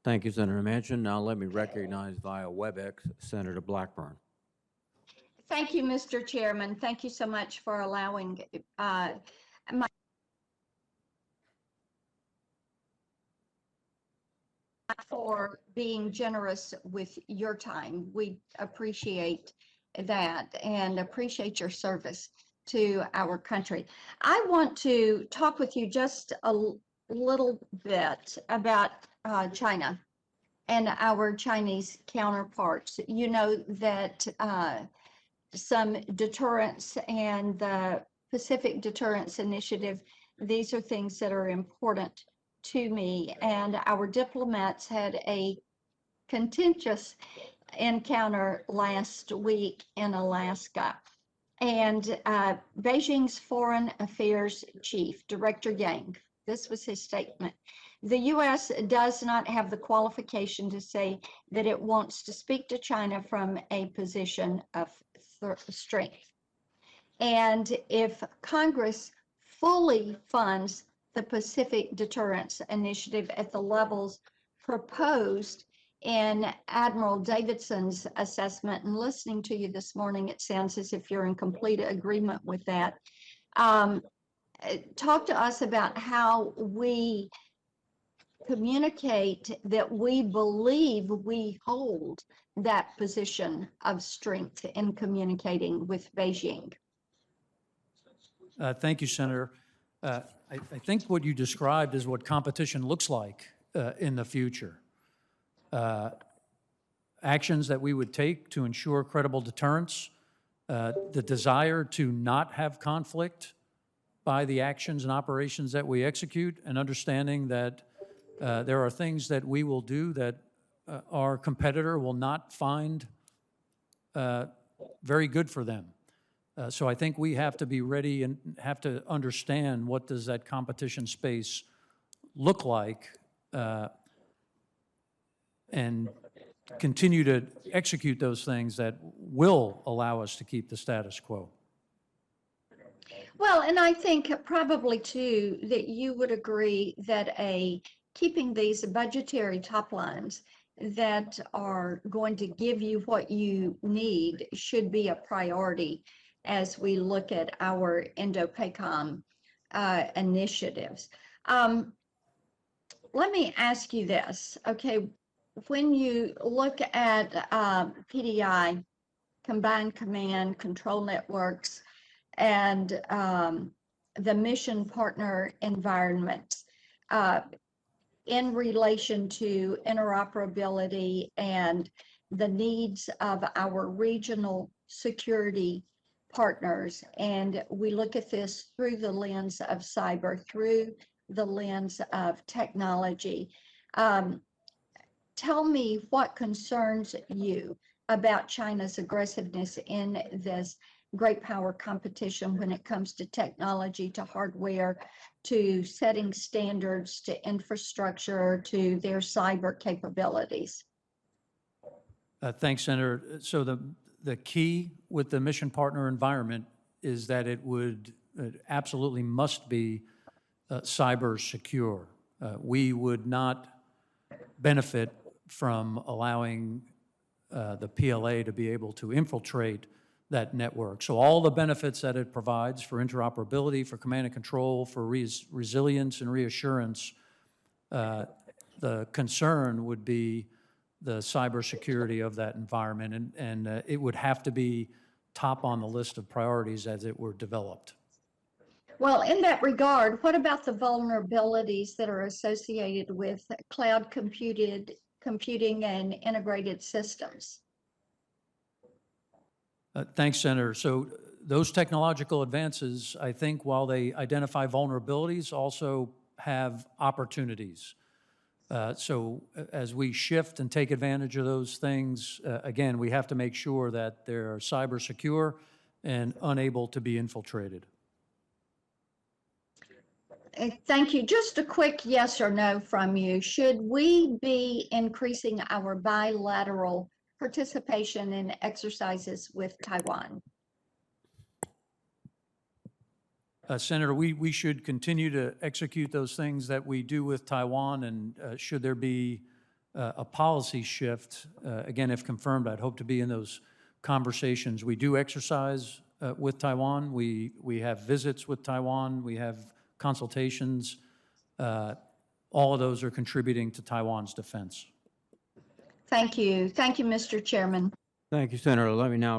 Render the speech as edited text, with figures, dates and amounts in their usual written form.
Thank you, Senator Manchin. Now let me recognize via WebEx Senator Blackburn. Thank you, Mr. Chairman. Thank you so much for allowing my for being generous with your time. We appreciate that and appreciate your service to our country. I want to talk with you just a little bit about China and our Chinese counterparts. You know that some deterrence and the Pacific Deterrence Initiative, these are things that are important to me. And our diplomats had a contentious encounter last week in Alaska. And Beijing's Foreign Affairs Chief, Director Yang, this was his statement. The U.S. does not have the qualification to say that it wants to speak to China from a position of strength. And if Congress fully funds the Pacific Deterrence Initiative at the levels proposed in Admiral Davidson's assessment, and listening to you this morning, it sounds as if you're in complete agreement with that. Talk to us about how we communicate that we believe we hold that position of strength in communicating with Beijing. Thank you, Senator. I think what you described is what competition looks like in the future. Actions that we would take to ensure credible deterrence, the desire to not have conflict by the actions and operations that we execute, and understanding that there are things that we will do that our competitor will not find very good for them. So I think we have to be ready and have to understand what does that competition space look like and continue to execute those things that will allow us to keep the status quo. Well, and I think probably too that you would agree that keeping these budgetary top lines that are going to give you what you need should be a priority as we look at our Indo-PACOM initiatives. Let me ask you this, okay? When you look at PDI, Combined Command Control Networks, and the mission partner environment in relation to interoperability and the needs of our regional security partners, and we look at this through the lens of cyber, through the lens of technology. Tell me what concerns you about China's aggressiveness in this great power competition when it comes to technology, to hardware, to setting standards, to infrastructure, to their cyber capabilities. Thanks, Senator. So the key with the mission partner environment is that it absolutely must be cyber secure. We would not benefit from allowing the PLA to be able to infiltrate that network. So all the benefits that it provides for interoperability, for command and control, for resilience and reassurance, the concern would be the cybersecurity of that environment, and it would have to be top on the list of priorities as it were developed. Well, in that regard, what about the vulnerabilities that are associated with cloud computing and integrated systems? Thanks, Senator. So those technological advances, I think, while they identify vulnerabilities, also have opportunities. So as we shift and take advantage of those things, again, we have to make sure that they're cyber secure and unable to be infiltrated. Thank you. Just a quick yes or no from you. Should we be increasing our bilateral participation in exercises with Taiwan? Senator, we should continue to execute those things that we do with Taiwan, and should there be a policy shift. Again, if confirmed, I'd hope to be in those conversations. We do exercise with Taiwan. We have visits with Taiwan. We have consultations. All of those are contributing to Taiwan's defense. Thank you. Thank you, Mr. Chairman. Thank you, Senator. Let me now